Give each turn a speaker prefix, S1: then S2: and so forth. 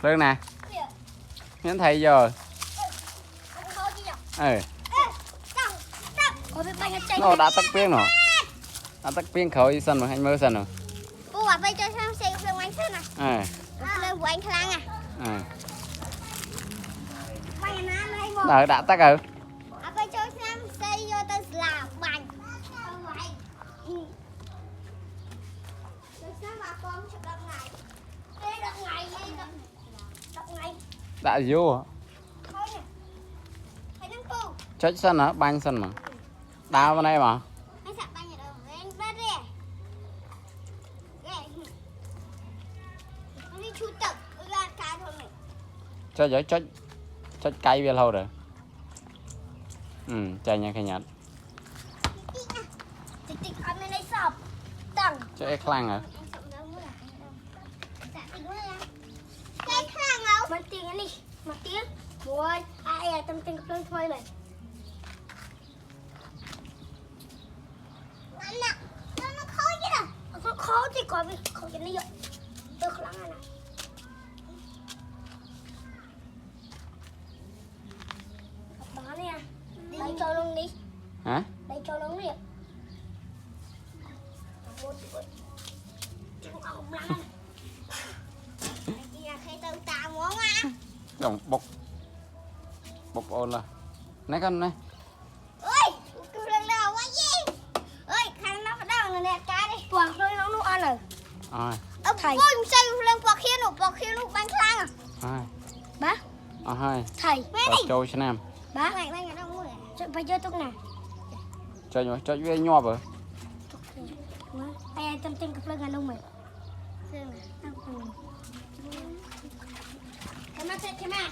S1: lương nè miễn thầy giờ nó đã tắt tiếng rồi đã tắt tiếng khởi sân mà anh mơ sân rồi
S2: bây giờ sao xe của anh sân à lên của anh khlang à
S1: đã tắt rồi
S2: bây giờ xem xe vô tới là bánh
S1: đã vô chết sân hả banh sân mà đau bên đây mà cho giỏi chết cây về lâu rồi chạy nhà khai nhật cho em khăn hả
S2: mặt tiếng anh đi mặt tiếng ôi ai tâm tình lên thôi này nó khó chứ nào nó khó thì có việc không cái này vậy được lắm này đó nè lấy cho luôn đi
S1: hả
S2: lấy cho luôn đi chúng ông lắm
S1: đồng bốc ôn là nãy con này
S2: ơi cứ lần nào quá gì ơi khăn nó phải đau nè cá đi quạt thôi nó ăn rồi thầy ôi sao lên quạt khiên nó bánh khang à bá
S1: hai
S2: thầy
S1: trôi cho em
S2: bá này ở đâu mua này phải chơi thuốc này
S1: cho với nhọp rồi
S2: ai tâm tình cặp lên gần đông mày cái mắt thế mà